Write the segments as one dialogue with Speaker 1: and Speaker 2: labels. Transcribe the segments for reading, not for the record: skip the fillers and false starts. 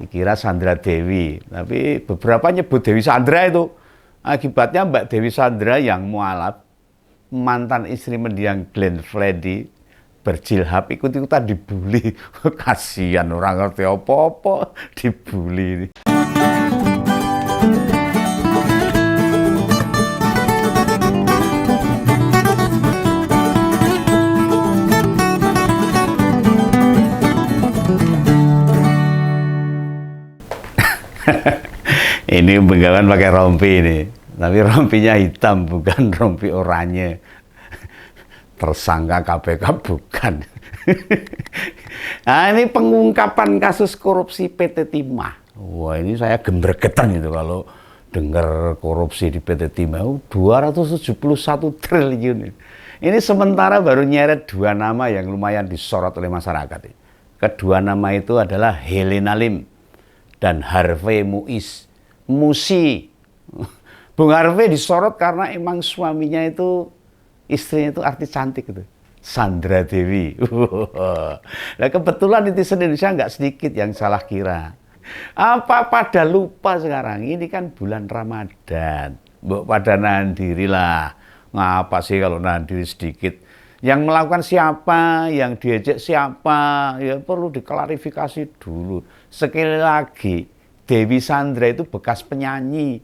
Speaker 1: dikira Sandra Dewi, tapi beberapa nyebut Dewi Sandra itu. Akibatnya Mbak Dewi Sandra yang mualaf, mantan istri mendiang Glenn Fredly, berjilhab ikut-ikutan dibully. Kasihan orang ngerti apa-apa dibully. Ini Bengawan pakai rompi ini, tapi rompinya hitam, bukan rompi oranye. Tersangka KPK bukan. Nah, ini pengungkapan kasus korupsi PT Timah. Wah, ini saya gemer-getan itu kalau dengar korupsi di PT Timah. 271 triliun. Ini sementara baru nyeret dua nama yang lumayan disorot oleh masyarakat. Kedua nama itu adalah Helena Lim dan Harvey Musi. Bung Harvey disorot karena emang suaminya itu, istrinya itu artis cantik itu, Sandra Dewi. Nah, kebetulan netizen Indonesia nggak sedikit yang salah kira. Apa pada lupa sekarang ini kan bulan Ramadan. Mbok pada nahan diri lah. Ngapa sih kalau nahan diri sedikit? Yang melakukan siapa, yang diejek siapa, ya perlu diklarifikasi dulu. Sekali lagi, Dewi Sandra itu bekas penyanyi.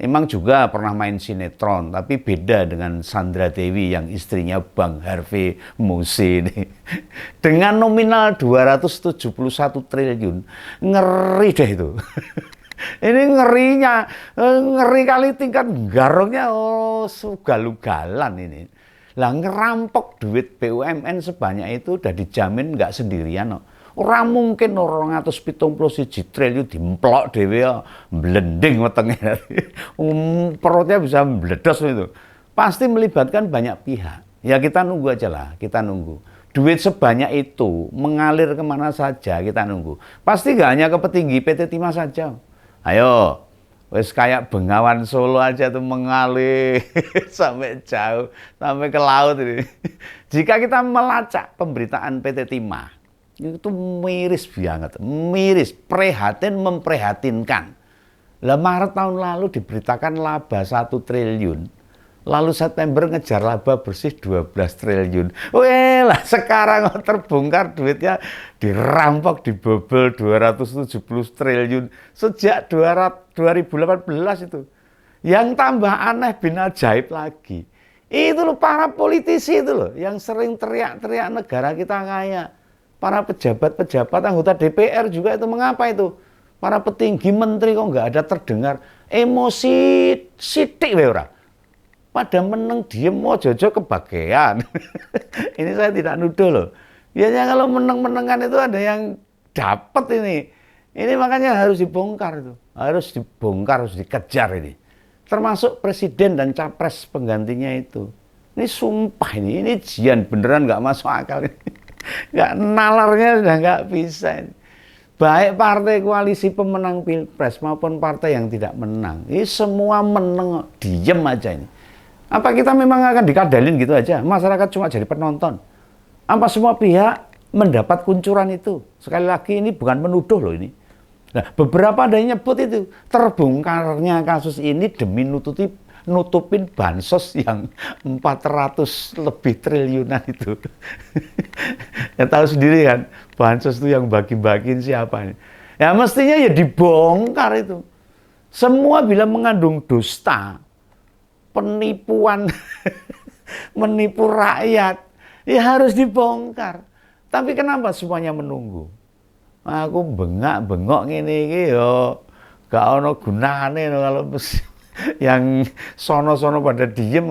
Speaker 1: Emang juga pernah main sinetron, tapi beda dengan Sandra Dewi yang istrinya Bang Harvey Musi ini. Dengan nominal 271 triliun, ngeri deh itu. Ini ngerinya, ngeri kali tingkat garongnya, sugal-ugalan ini. Lah ngerampok duit BUMN sebanyak itu udah dijamin nggak sendirian. Ora mungkin 271 triliun dimplok dhewe ya, blending wetenge. Perutnya bisa meledos itu. Pasti melibatkan banyak pihak. Ya kita nunggu aja lah, kita nunggu. Duit sebanyak itu mengalir kemana saja, kita nunggu. Pasti nggak hanya ke petinggi PT Timah saja. Ayo, wes kayak Bengawan Solo aja tuh mengalir sampai jauh, sampai ke laut ini. Jika kita melacak pemberitaan PT Timah, itu miris banget, miris, prihatin, memprihatinkan. Lah Maret tahun lalu diberitakan laba 1 triliun, lalu September ngejar laba bersih 12 triliun. Weh lah sekarang terbongkar duitnya dirampok, dibobol 270 triliun sejak 2018 itu. Yang tambah aneh bin ajaib lagi, itu loh para politisi itu loh yang sering teriak-teriak negara kita kaya. Para pejabat-pejabat anggota DPR juga itu mengapa itu? Para petinggi menteri kok nggak ada terdengar emosi sitik we ora. Pada meneng diem mau jojo kebagian. Ini saya tidak nuduh loh. Biasanya kalau meneng-menengan itu ada yang dapat ini. Ini makanya harus dibongkar itu. Harus dibongkar, harus dikejar ini. Termasuk presiden dan capres penggantinya itu. Ini sumpah ini jian beneran nggak masuk akal ini. Nggak, nalarnya sudah nggak bisa. Baik partai koalisi pemenang pilpres maupun partai yang tidak menang, ini semua menang, diem aja ini. Apa kita memang akan dikadalin gitu aja? Masyarakat cuma jadi penonton? Apa semua pihak mendapat kuncuran itu? Sekali lagi ini bukan menuduh loh ini. Nah, beberapa ada yang nyebut itu terbongkarnya kasus ini demi nutupin bansos yang 400 lebih triliunan itu. Ya tahu sendiri kan, bansos itu yang bagi-bagiin siapa ini. Ya mestinya ya dibongkar itu. Semua bila mengandung dusta, penipuan, menipu rakyat, ya harus dibongkar. Tapi kenapa semuanya menunggu? Aku bengak-bengok ngene yo, gak ono gunane kalau yang sono-sono pada diem,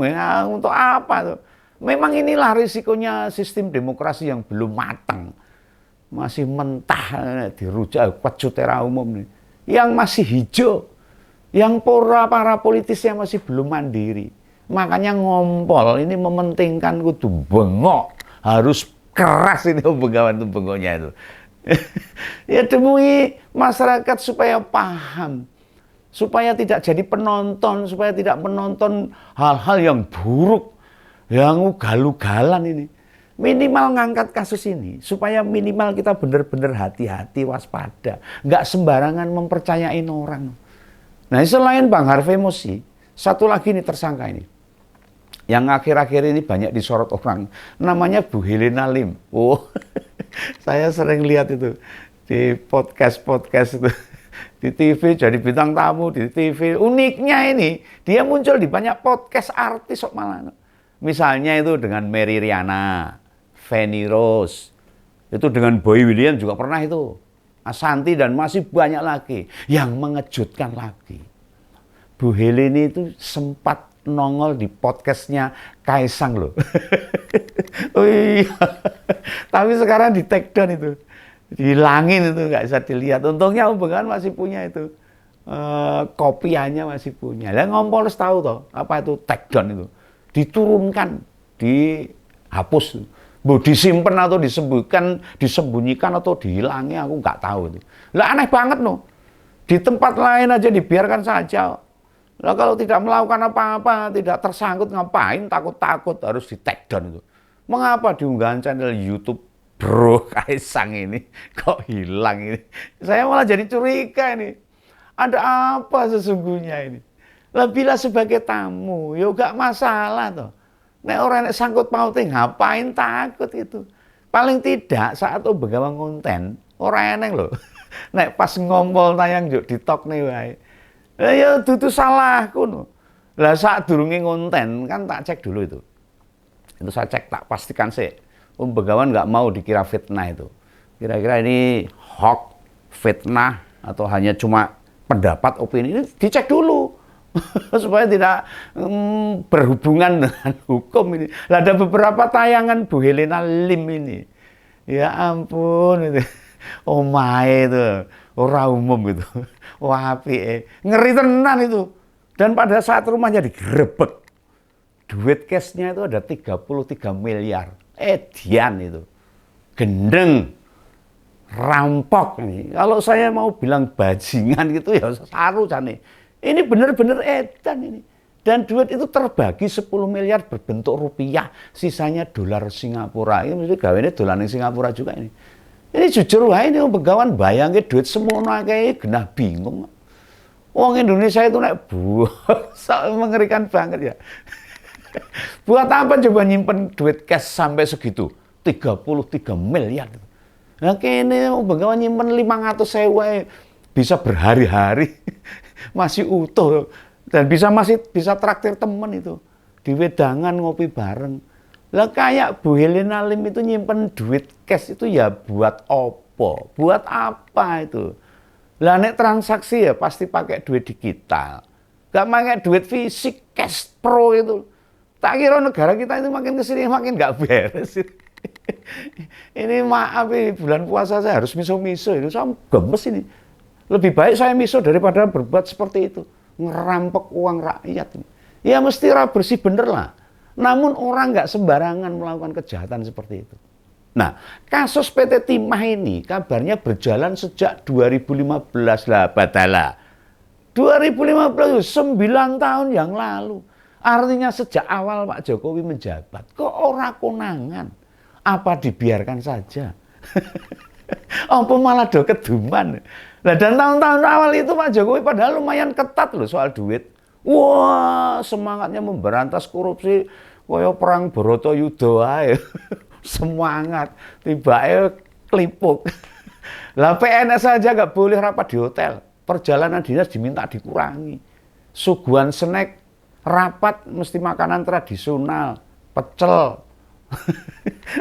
Speaker 1: untuk apa tuh? Memang inilah risikonya sistem demokrasi yang belum matang, masih mentah, dirujak pecut era umum nih, yang masih hijau, yang para politisnya masih belum mandiri. Makanya ngompol ini mementingkan kudu bengok, harus keras ini Bengawan tuh bengoknya itu. Ya demi masyarakat supaya paham. Supaya tidak jadi penonton, supaya tidak menonton hal-hal yang buruk, yang ugal-ugalan ini. Minimal ngangkat kasus ini, supaya minimal kita benar-benar hati-hati, waspada. Nggak sembarangan mempercayain orang. Nah, selain Bang Harvey Mosi, satu lagi nih tersangka ini. Yang akhir-akhir ini banyak disorot orang. Namanya Bu Helena Lim. Oh, saya sering lihat itu di podcast-podcast itu. Di TV jadi bintang tamu, di TV. Uniknya ini, dia muncul di banyak podcast artis kok malah. Misalnya itu dengan Mary Riana, Feni Rose, itu dengan Boy William juga pernah itu. Ashanti dan masih banyak lagi. Yang mengejutkan lagi, Bu Helena itu sempat nongol di podcastnya Kaisang loh. Oh iya. Tapi sekarang di take down itu. Dihilangin itu, nggak bisa dilihat. Untungnya Om Bengawan masih punya itu. Kopiannya masih punya. Lah Kompolnas tahu toh, apa itu take down itu. Diturunkan, dihapus. Bu disimpan atau disembunyikan atau dihilangi, aku nggak tahu itu. Lah aneh banget loh. Di tempat lain aja dibiarkan saja. Lah kalau tidak melakukan apa-apa, tidak tersangkut ngapain takut-takut harus di take down itu. Mengapa di unggahan channel YouTube Bro Kaisang ini kok hilang ini? Saya malah jadi curiga ini. Ada apa sesungguhnya ini? Lah bila sebagai tamu, ya gak masalah toh. Nek orang nek sangkut pauting ngapain takut itu? Paling tidak saat Om Bengawan konten, orang eneng loh. Nek pas ngompol tayang juk di tok nih wae. Lah ya dudu salahku no. Lah saat durunge konten kan tak cek dulu itu. Itu saya cek, tak pastikan sih. Om Bengawan nggak mau dikira fitnah itu. Kira-kira ini hoax, fitnah, atau hanya cuma pendapat, opini. Ini dicek dulu. Supaya tidak berhubungan dengan hukum ini. Lah ada beberapa tayangan Bu Helena Lim ini. Ya ampun itu. Oh my itu. Orang umum gitu. Wah api ngeri tenan itu. Dan pada saat rumahnya digerebek. Duit cashnya itu ada 33 miliar. Edian itu. Gendeng. Rampok ini. Kalau saya mau bilang bajingan gitu ya saru jane. Ini benar-benar edan ini. Dan duit itu terbagi 10 miliar berbentuk rupiah. Sisanya dolar Singapura. Ini mesti gawe ini dolar Singapura juga ini. Ini jujur wae ini Om Bengawan bayangke duit semono akeh genah bingung. Wong Indonesia itu nek mengerikan banget ya. Buat apa coba nyimpen duit cash sampai segitu? 33 miliar. Nah kene Om Bengawan nyimpen 500.000 bisa berhari-hari. Masih utuh dan masih bisa traktir temen itu. Di wedangan ngopi bareng. Lah kayak Bu Helena Lim itu nyimpen duit cash itu ya buat opo? Buat apa itu? Lah nek transaksi ya pasti pakai duit digital. Gak pakai duit fisik cash pro itu. Tak kira negara kita itu makin kesini makin gak beres. Ini maaf ini bulan puasa saya harus miso-miso itu. Saya gemes ini. Lebih baik saya miso daripada berbuat seperti itu. Ngerampok uang rakyat. Ya mesti bersih bener lah. Namun orang nggak sembarangan melakukan kejahatan seperti itu. Nah, kasus PT Timah ini kabarnya berjalan sejak 2015 lah, badala. 2015 9 tahun yang lalu. Artinya sejak awal Pak Jokowi menjabat. Kok ora konangan? Apa dibiarkan saja? Apa malah do keduman? Nah, dan tahun-tahun awal itu Pak Jokowi padahal lumayan ketat loh soal duit. Wah, semangatnya memberantas korupsi kaya perang Bharatayuda ae. Semangat, tiba-tiba kelipuk. Lah PNS saja nggak boleh rapat di hotel. Perjalanan dinas diminta dikurangi. Suguhan snack, rapat mesti makanan tradisional, pecel,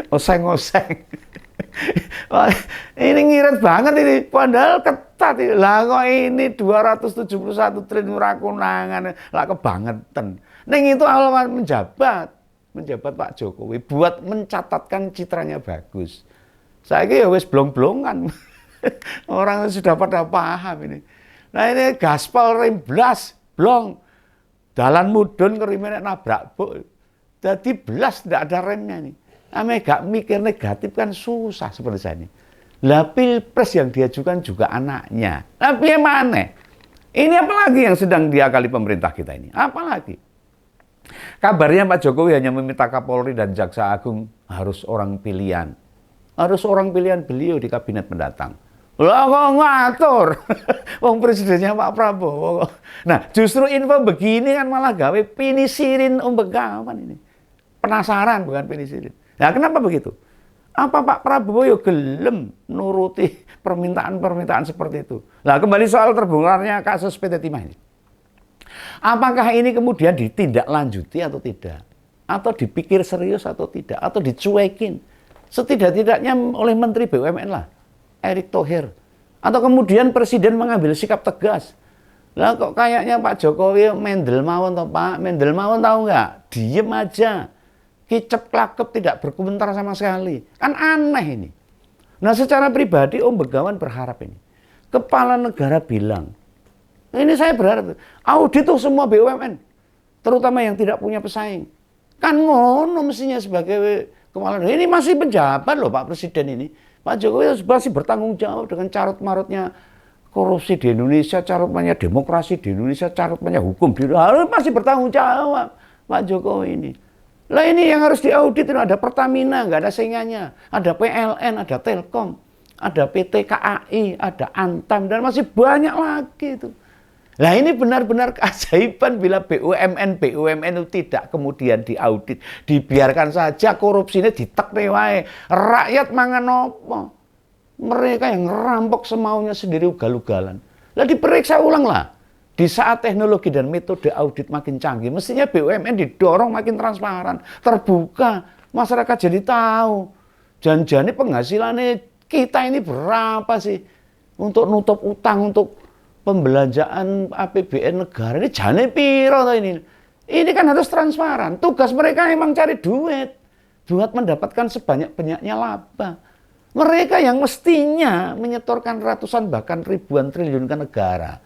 Speaker 1: oseng-oseng. Wah, ini ngirit banget ini, padahal ketat ini. Lah kok ini 271 triliun ora konangan, lah kebangetan. Ning itu awal menjabat Pak Jokowi buat mencatatkan citranya bagus. Saiki ya wis blong-blongan. Orang sudah pada paham ini. Nah ini gaspol rem blas, blong. Dalan mudun kerimene nabrak buk. Jadi blas tidak ada remnya nih. Ame gak mikir negatif kan susah seperti saya ini. Lah pilpres yang diajukan juga anaknya. Tapi mana? Ini apa lagi yang sedang diakali pemerintah kita ini? Apa lagi? Kabarnya Pak Jokowi hanya meminta Kapolri dan Jaksa Agung harus orang pilihan. Harus orang pilihan beliau di kabinet mendatang. Lah kok ngatur? Wong presidennya Pak Prabowo. Nah, justru info begini kan malah gawe pinisirin Om Begawan ini. Penasaran bukan pinisirin. Nah, kenapa begitu? Apa Pak Prabowo yo gelem nuruti permintaan-permintaan seperti itu? Nah, kembali soal terbongkarnya kasus PT Timah ini. Apakah ini kemudian ditindaklanjuti atau tidak? Atau dipikir serius atau tidak? Atau dicuekin? Setidak-tidaknya oleh Menteri BUMN lah, Erick Thohir. Atau kemudian Presiden mengambil sikap tegas. Lah kok kayaknya Pak Jokowi mendel mawon toh Pak? Mendel mawon tahu nggak? Diem aja. Kicep klakep tidak berkomentar sama sekali. Kan aneh ini. Nah secara pribadi Om Begawan berharap ini. Kepala negara bilang, ini saya berharap, audit tuh semua BUMN. Terutama yang tidak punya pesaing. Kan ngono mestinya sebagai kepala negara. Ini masih penjabat loh Pak Presiden ini. Pak Jokowi masih bertanggung jawab dengan carut-marutnya korupsi di Indonesia, carut-marutnya demokrasi di Indonesia, carut-marutnya hukum di Indonesia. Masih bertanggung jawab Pak Jokowi ini. Lah ini yang harus diaudit itu ada Pertamina, nggak ada saingannya. Ada PLN, ada Telkom, ada PT KAI, ada Antam, dan masih banyak lagi itu. Lah ini benar-benar keajaiban bila BUMN itu tidak kemudian diaudit. Dibiarkan saja korupsinya ditekne wae. Rakyat mangan apa? Mereka yang ngerampok semaunya sendiri ugal-ugalan. Lah diperiksa ulang lah. Di saat teknologi dan metode audit makin canggih, mestinya BUMN didorong makin transparan, terbuka, masyarakat jadi tahu. Jangan-jangan penghasilannya kita ini berapa sih untuk nutup utang, untuk pembelanjaan APBN negara ini jane piro toh ini. Ini kan harus transparan. Tugas mereka memang cari duit buat mendapatkan sebanyak-banyaknya laba. Mereka yang mestinya menyetorkan ratusan bahkan ribuan triliun ke negara.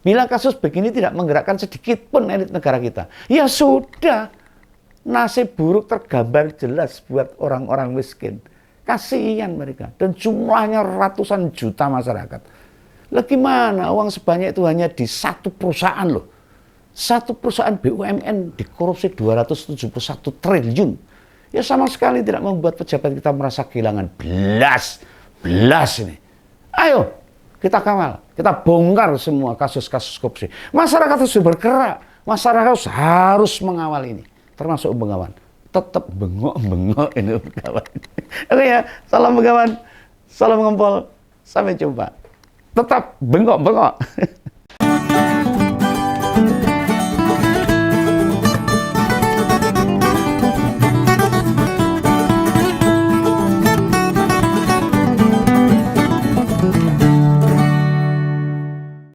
Speaker 1: Bila kasus begini tidak menggerakkan sedikit pun elit negara kita, ya sudah, nasib buruk tergambar jelas buat orang-orang miskin. Kasihan mereka, dan jumlahnya ratusan juta masyarakat. Lah gimana uang sebanyak itu hanya di satu perusahaan loh. Satu perusahaan BUMN dikorupsi 271 triliun. Ya sama sekali tidak membuat pejabat kita merasa kehilangan belas ini. Ayo, kita kawal, kita bongkar semua kasus-kasus korupsi. Masyarakat harus bergerak, masyarakat harus mengawal ini, termasuk Begawan. Tetap bengok-bengok ini Begawan. Oke ya, salam Begawan, salam ngempol, sampai jumpa. Tetap bengok-bengok.